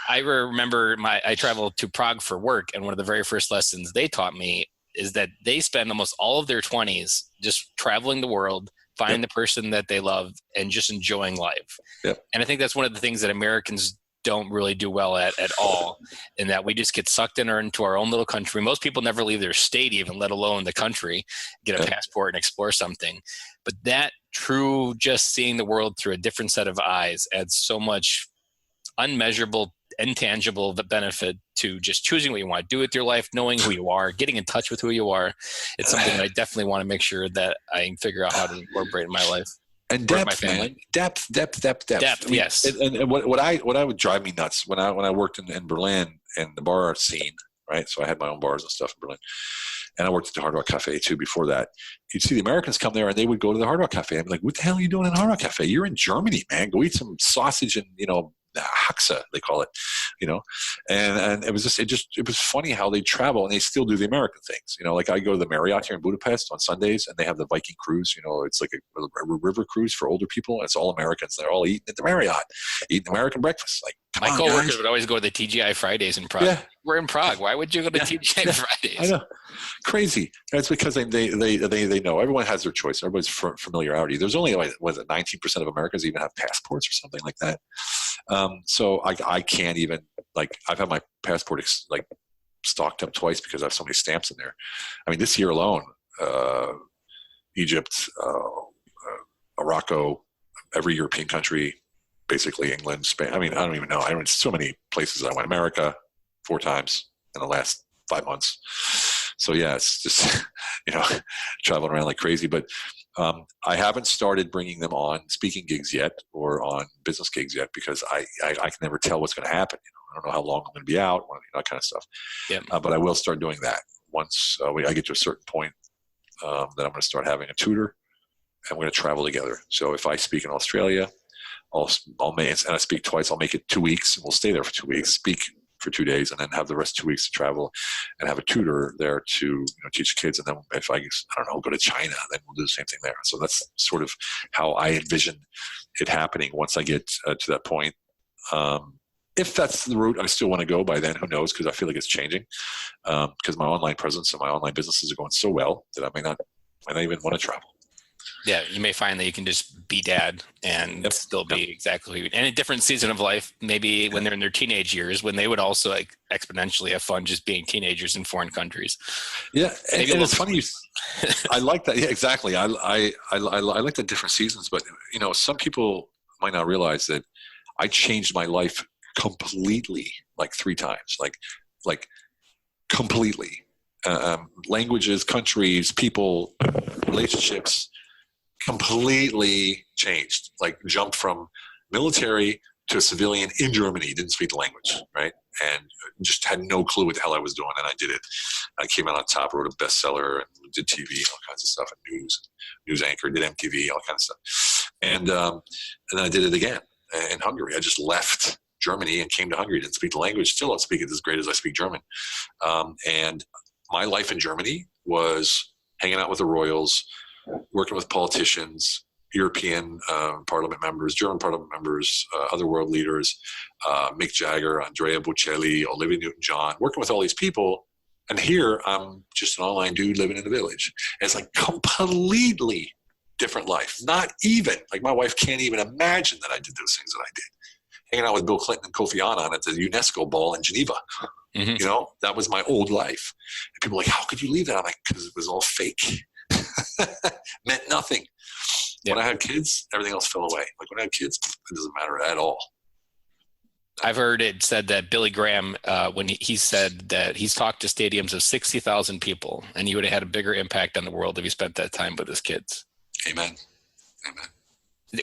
Speaker 2: I remember I traveled to Prague for work, and one of the very first lessons they taught me is that they spend almost all of their 20s just traveling the world, finding the person that they love, and just enjoying life.
Speaker 3: Yep.
Speaker 2: And I think that's one of the things that Americans don't really do well at all, in that we just get sucked into our own little country. Most people never leave their state even, let alone the country, get a passport and explore something. But that true, just seeing the world through a different set of eyes adds so much unmeasurable, intangible benefit to just choosing what you want to do with your life, knowing who you are, getting in touch with who you are. It's something that I definitely want to make sure that I figure out how to incorporate in my life.
Speaker 3: And depth, man. Depth.
Speaker 2: Yes.
Speaker 3: And what would drive me nuts when I worked in Berlin in the bar scene, right? So I had my own bars and stuff in Berlin, and I worked at the Hard Rock Cafe too. Before that, you'd see the Americans come there and they would go to the Hard Rock Cafe. I'm like, what the hell are you doing in the Hard Rock Cafe? You're in Germany, man. Go eat some sausage and Haxa, they call it, and it was funny how they travel and they still do the American things. Like I go to the Marriott here in Budapest on Sundays and they have the Viking cruise. It's like a river cruise for older people. It's all Americans. They're all eating at the Marriott, eating American breakfast. Like,
Speaker 2: my coworkers would always go to the TGI Fridays in Prague. Yeah. We're in Prague. Why would you go to TGI Fridays?
Speaker 3: I know. Crazy. That's because they know. Everyone has their choice. Everybody's familiarity. There's only 19% of Americans even have passports or something like that. So I can't even, like, I've had my passport stocked up twice because I have so many stamps in there. I mean, this year alone, Egypt, Morocco, every European country, basically England, Spain. I mean, I don't even know. I went so many places. I went America 4 times in the last 5 months. So yeah, it's just, traveling around like crazy. But I haven't started bringing them on speaking gigs yet or on business gigs yet because I can never tell what's going to happen. I don't know how long I'm going to be out, that kind of stuff.
Speaker 2: Yeah.
Speaker 3: But I will start doing that once I get to a certain point that I'm going to start having a tutor and we're going to travel together. So if I speak in Australia, and I speak twice, I'll make it 2 weeks and we'll stay there for 2 weeks, speak for 2 days, and then have the rest 2 weeks to travel and have a tutor there to teach kids. And then if I don't know, go to China, then we'll do the same thing there. So that's sort of how I envision it happening once I get to that point. If that's the route I still want to go by then, who knows? Because I feel like it's changing. Because my online presence and my online businesses are going so well that I might not even want to travel.
Speaker 2: Yeah, you may find that you can just be dad and still be exactly, and a different season of life, maybe when they're in their teenage years, when they would also exponentially have fun just being teenagers in foreign countries.
Speaker 3: Yeah, and it's funny. I like that. Yeah, exactly. I like the different seasons, but some people might not realize that I changed my life completely, like 3 times, like completely. Languages, countries, people, relationships. Completely changed, like jumped from military to a civilian in Germany, didn't speak the language, right? And just had no clue what the hell I was doing. And I did it. I came out on top, wrote a bestseller, and did TV, all kinds of stuff, and news anchor, did MTV, all kinds of stuff. And then I did it again in Hungary. I just left Germany and came to Hungary, didn't speak the language, still don't speak it as great as I speak German. And my life in Germany was hanging out with the royals, working with politicians, European parliament members, German parliament members, other world leaders, Mick Jagger, Andrea Bocelli, Olivia Newton-John, working with all these people. And here I'm just an online dude living in a village. And it's like completely different life. Not even, like my wife can't even imagine that I did those things that I did. Hanging out with Bill Clinton and Kofi Annan at the UNESCO ball in Geneva. Mm-hmm. That was my old life. And people are like, how could you leave that? I'm like, because it was all fake. Meant nothing. When I had kids, everything else fell away. Like when I had kids, it doesn't matter at all.
Speaker 2: I've heard it said that Billy Graham, when he said that he's talked to stadiums of 60,000 people, and he would have had a bigger impact on the world if he spent that time with his kids.
Speaker 3: Amen.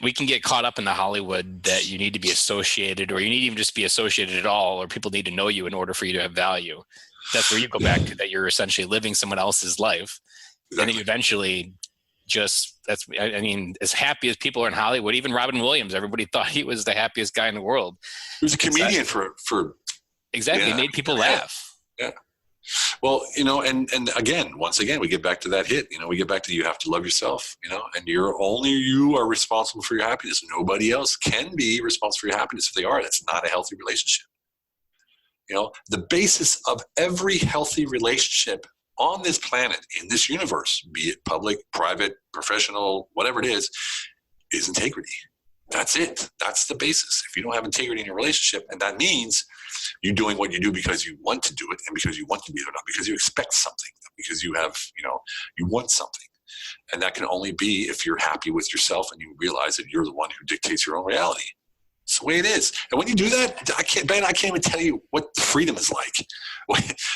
Speaker 2: We can get caught up in the Hollywood that you need to be associated, or you need to even just be associated at all, or people need to know you in order for you to have value. That's where you go back to, that you're essentially living someone else's life. Exactly. And eventually as happy as people are in Hollywood, even Robin Williams, everybody thought he was the happiest guy in the world.
Speaker 3: He was a comedian for
Speaker 2: exactly. He made people laugh.
Speaker 3: Yeah. Well, and again, once again, we get back to that hit, we get back to, you have to love yourself, and you are responsible for your happiness. Nobody else can be responsible for your happiness. If they are, that's not a healthy relationship. The basis of every healthy relationship on this planet, in this universe, be it public, private, professional, whatever it is integrity. That's it. That's the basis. If you don't have integrity in your relationship, and that means you're doing what you do because you want to do it and because you want to be there, not because you expect something, because you have, you want something. And that can only be if you're happy with yourself and you realize that you're the one who dictates your own reality. It's the way it is. And when you do that, I can't even tell you what the freedom is like.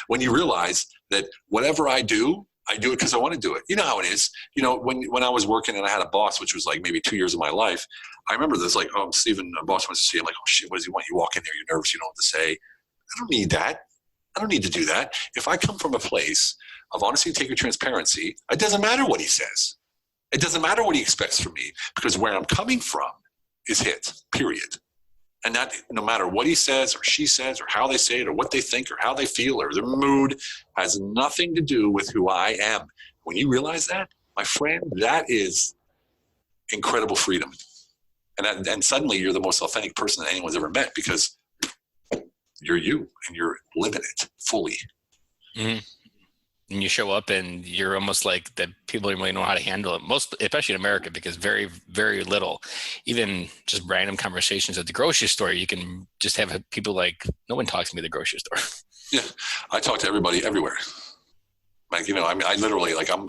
Speaker 3: When you realize that whatever I do it because I want to do it. You know how it is. When I was working and I had a boss, which was like maybe 2 years of my life, I remember this, like, oh, Steven, a boss wants to see you. I'm like, oh shit, what does he want? You walk in there, you're nervous, you don't know what to say. I don't need that. I don't need to do that. If I come from a place of honesty, integrity, transparency, it doesn't matter what he says. It doesn't matter what he expects from me, because where I'm coming from is hit, period. And that, no matter what he says or she says or how they say it or what they think or how they feel or their mood, has nothing to do with who I am. When you realize that, my friend, that is incredible freedom. And suddenly you're the most authentic person that anyone's ever met, because you're you and you're living it fully.
Speaker 2: Mm-hmm. And you show up and you're almost like that. People don't really know how to handle it, especially in America, because very, very little, even just random conversations at the grocery store, you can just have people like, no one talks to me at the grocery store.
Speaker 3: Yeah. I talk to everybody everywhere. Like, you know, I mean, I literally, like, I'm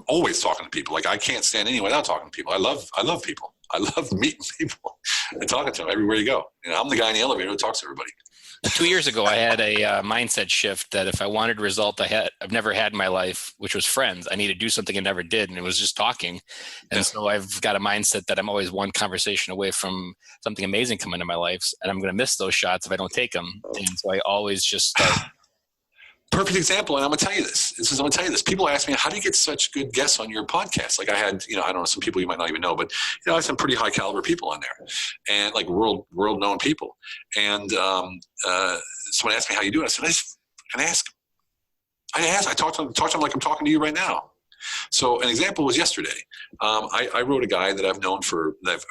Speaker 3: always talking to people. Like, I can't stand anyone without talking to people. I love people. I love meeting people and talking to them everywhere you go. You know, I'm the guy in the elevator who talks to everybody.
Speaker 2: 2 years ago, I had a mindset shift that if I wanted a result I've never had in my life, which was friends, I needed to do something I never did, and it was just talking. And so I've got a mindset that I'm always one conversation away from something amazing coming into my life, and I'm going to miss those shots if I don't take them. And so I always just start.
Speaker 3: Perfect example. And I'm going to tell you this. People ask me, how do you get such good guests on your podcast? Like I had, you know, I don't know, some people you might not even know, but, you know, I have some pretty high caliber people on there and like world known people. And someone asked me, how you doing? I said, I talked to them like I'm talking to you right now. So an example was yesterday. I wrote a guy that I've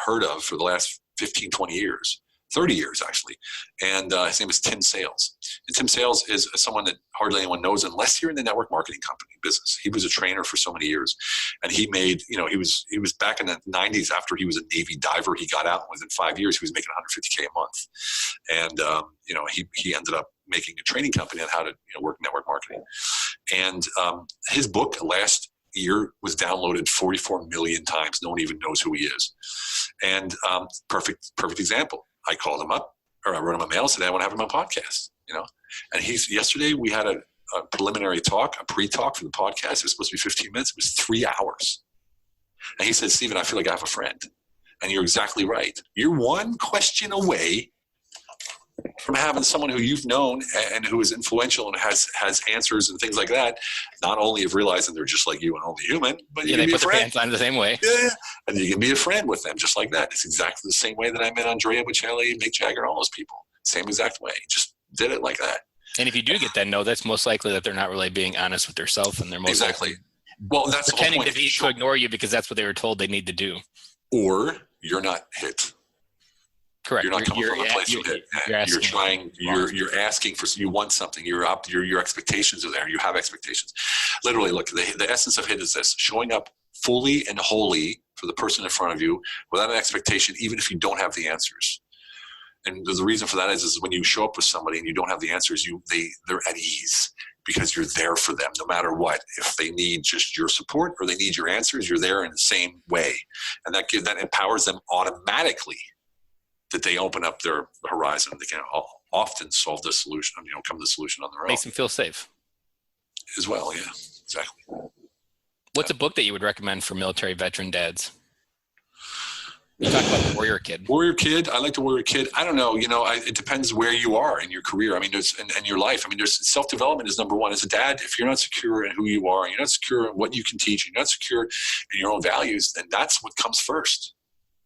Speaker 3: heard of for the last 15, 20 years. 30 years actually. And his name is Tim Sales. And Tim Sales is someone that hardly anyone knows unless you're in the network marketing company business. He was a trainer for so many years. And he made, you know, he was back in the 90s after he was a Navy diver. He got out and within 5 years, he was making $150K a month. And, you know, he ended up making a training company on how to, you know, work network marketing. And his book last year was downloaded 44 million times. No one even knows who he is. And perfect example. I called him up, or I wrote him a mail and said, I want to have him on my podcast, you know? And yesterday we had a preliminary talk, a pre-talk for the podcast. It was supposed to be 15 minutes. It was 3 hours. And he said, Steven, I feel like I have a friend. And you're exactly right. You're one question away from having someone who you've known and who is influential and has answers and things like that, not only of realizing they're just like you and only human, but you can be a friend. They put their pants on
Speaker 2: the same way.
Speaker 3: Yeah. And you can be a friend with them just like that. It's exactly the same way that I met Andrea Bocelli, Mick Jagger, all those people. Same exact way. Just did it like that.
Speaker 2: And if you do get that no, that's most likely that they're not really being honest with themselves, and they're most
Speaker 3: exactly.
Speaker 2: likely
Speaker 3: Well, that's
Speaker 2: pretending
Speaker 3: the whole point.
Speaker 2: to ignore you because that's what they were told they need to do.
Speaker 3: Or you're not hit.
Speaker 2: Correct.
Speaker 3: You're not coming from a place of hit. You're asking for, you want something. Your expectations are there. You have expectations. Literally, look, the essence of hit is this: showing up fully and wholly for the person in front of you without an expectation, even if you don't have the answers. And the reason for that is when you show up with somebody and you don't have the answers, they're at ease because you're there for them no matter what. If they need just your support or they need your answers, you're there in the same way. And that empowers them automatically, that they open up their horizon. They can often solve the solution, you know, come to the solution on their own.
Speaker 2: Makes them feel safe.
Speaker 3: As well, yeah, exactly.
Speaker 2: What's a book that you would recommend for military veteran dads? You talk about the Warrior Kid.
Speaker 3: Warrior Kid. I like the Warrior Kid. I don't know. You know, it depends where you are in your career. I mean, and your life. I mean, there's self-development is number one. As a dad, if you're not secure in who you are, and you're not secure in what you can teach, and you're not secure in your own values, then that's what comes first.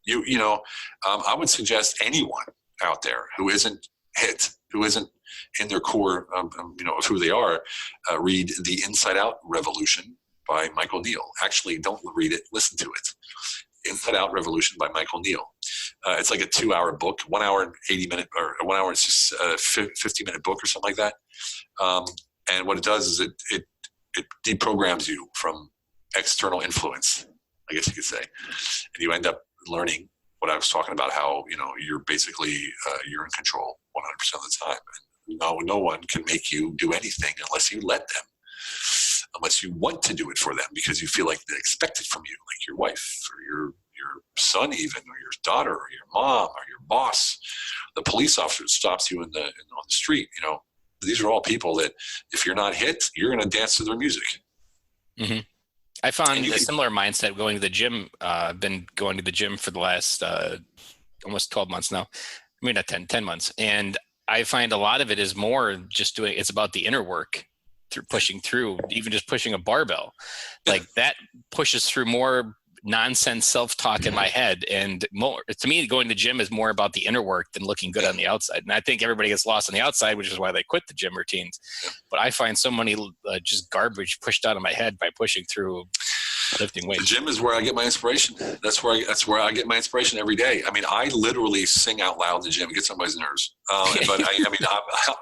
Speaker 3: You know, I would suggest anyone out there who isn't hit, who isn't in their core, you know, of who they are, read The Inside Out Revolution by Michael Neal. Actually, don't read it, listen to it. Inside Out Revolution by Michael Neal. It's like a 2-hour book, 1 hour and 80 minute, or 1 hour, it's just a 50-minute book or something like that. And what it does is it deprograms you from external influence, I guess you could say. And you end up learning what I was talking about, how, you know, you're basically, you're in control 100% of the time. And no one can make you do anything unless you let them, unless you want to do it for them because you feel like they expect it from you, like your wife or your son even, or your daughter or your mom or your boss. The police officer stops you on the street. You know, these are all people that if you're not hit, you're going to dance to their music.
Speaker 2: Mm-hmm. I found a similar mindset going to the gym. I've been going to the gym for the last almost 12 months now. I mean, not 10 months. And I find a lot of it is more just it's about the inner work, through pushing through, even just pushing a barbell. Like that pushes through more nonsense self-talk in my head. And more, to me, going to the gym is more about the inner work than looking good on the outside. And I think everybody gets lost on the outside, which is why they quit the gym routines. But I find so many just garbage pushed out of my head by pushing through lifting weights.
Speaker 3: The gym is where I get my inspiration. That's where I get my inspiration every day. I mean, I literally sing out loud in the gym. It gets somebody's nerves. But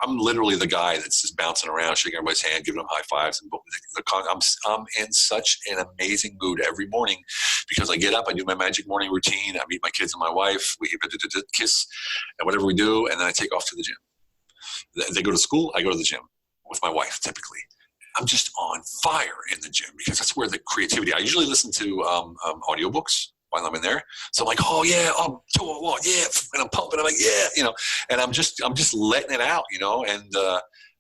Speaker 3: I'm literally the guy that's just bouncing around, shaking everybody's hand, giving them high fives. And I'm in such an amazing mood every morning because I get up, I do my magic morning routine. I meet my kids and my wife. We kiss and whatever we do, and then I take off to the gym. They go to school. I go to the gym with my wife typically. I'm just on fire in the gym because that's where the creativity. I usually listen to audiobooks while I'm in there. So I'm like, oh yeah, yeah, and I'm pumping. I'm like, yeah, and I'm just letting it out, and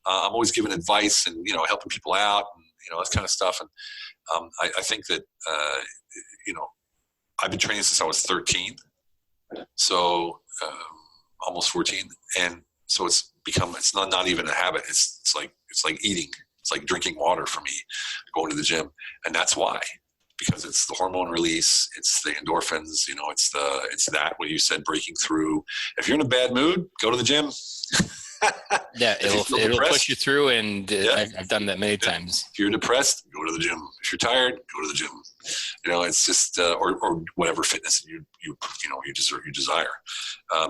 Speaker 3: I'm always giving advice and helping people out and that kind of stuff. And I think that I've been training since I was 13, so almost 14, and so it's not even a habit. It's like eating. It's like drinking water for me, going to the gym, and that's why. Because it's the hormone release, it's the endorphins, it's that what you said, breaking through. If you're in a bad mood, go to the gym.
Speaker 2: Yeah, it'll push you through, and I've done that many times.
Speaker 3: If you're depressed, go to the gym. If you're tired, go to the gym. It's just or whatever fitness you desire.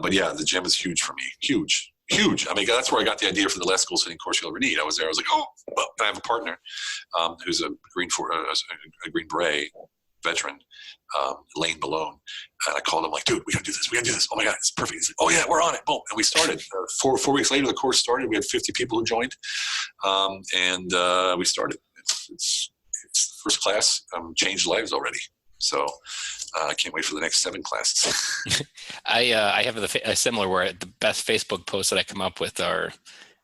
Speaker 3: But yeah, the gym is huge for me. Huge. I mean, that's where I got the idea for the less goal setting course you'll ever need. I was there. I was like, oh, well, I have a partner who's a Green Beret veteran, Lane Balone. And I called him like, dude, we got to do this. Oh my God, it's perfect. He's like, oh yeah, we're on it. Boom. And we started. 4 weeks later, the course started. We had 50 people who joined. And we started. It's first class, changed lives already. So I can't wait for the next 7 classes.
Speaker 2: I have a similar where the best Facebook posts that I come up with are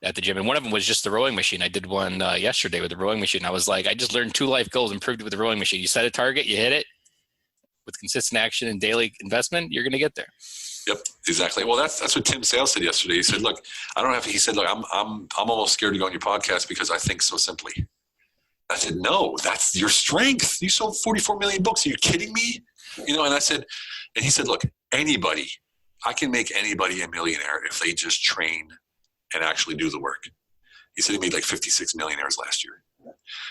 Speaker 2: at the gym. And one of them was just the rowing machine. I did one yesterday with the rowing machine. I was like, I just learned 2 life goals, improved it with the rowing machine. You set a target, you hit it with consistent action and daily investment, you're going to get there.
Speaker 3: Yep, exactly. Well, that's what Tim Sales said yesterday. He said, look, he said, look, I'm almost scared to go on your podcast because I think so simply. I said, no, that's your strength. You sold 44 million books. Are you kidding me? And I said, and he said, look, I can make anybody a millionaire if they just train and actually do the work. He said he made like 56 millionaires last year.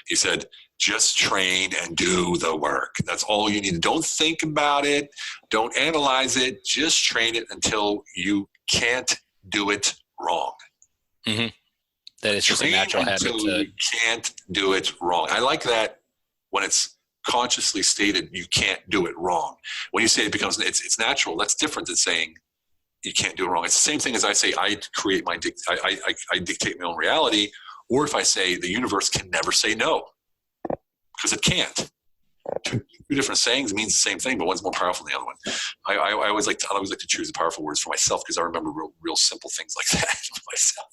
Speaker 3: He said, just train and do the work. That's all you need. Don't think about it. Don't analyze it. Just train it until you can't do it wrong.
Speaker 2: Mm-hmm. That is just a natural habit.
Speaker 3: You can't do it wrong. I like that when it's consciously stated, you can't do it wrong. When you say it's natural, that's different than saying you can't do it wrong. It's the same thing as I say, I dictate my own reality. Or if I say the universe can never say no, because it can't. 2 different sayings means the same thing, but one's more powerful than the other one. I always like to choose the powerful words for myself because I remember real simple things like that for myself.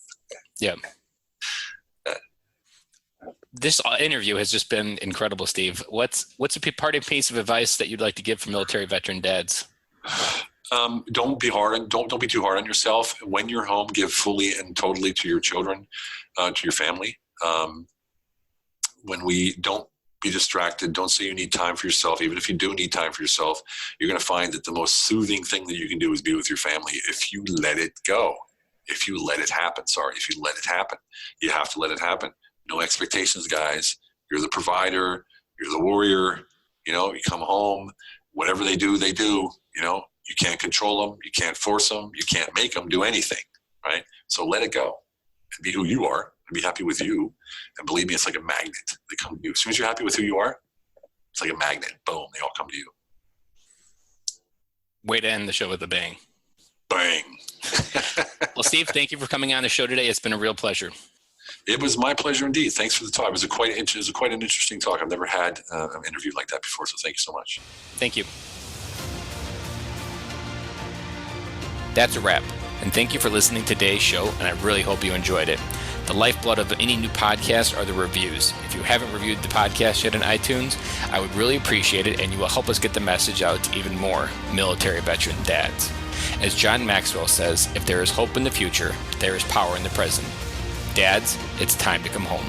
Speaker 2: Yeah. This interview has just been incredible, Steve. What's a parting piece of advice that you'd like to give for military veteran dads?
Speaker 3: Don't be too hard on yourself. When you're home, give fully and totally to your children, to your family. Don't be distracted. Don't say you need time for yourself. Even if you do need time for yourself, you're going to find that the most soothing thing that you can do is be with your family if you let it go. If you let it happen. You have to let it happen. No expectations, guys. You're the provider. You're the warrior. You come home. Whatever they do, they do. You can't control them. You can't force them. You can't make them do anything, right? So let it go and be who you are and be happy with you. And believe me, it's like a magnet. They come to you. As soon as you're happy with who you are, it's like a magnet. Boom, they all come to you.
Speaker 2: Way to end the show with a bang.
Speaker 3: Bang.
Speaker 2: Well, Steve, thank you for coming on the show today. It's been a real pleasure.
Speaker 3: It was my pleasure indeed. Thanks for the talk. It was quite an interesting talk. I've never had an interview like that before, so thank you so much.
Speaker 2: Thank you. That's a wrap, and thank you for listening to today's show, and I really hope you enjoyed it. The lifeblood of any new podcast are the reviews. If you haven't reviewed the podcast yet on iTunes, I would really appreciate it, and you will help us get the message out to even more military veteran dads. As John Maxwell says, if there is hope in the future, there is power in the present. Dads, it's time to come home.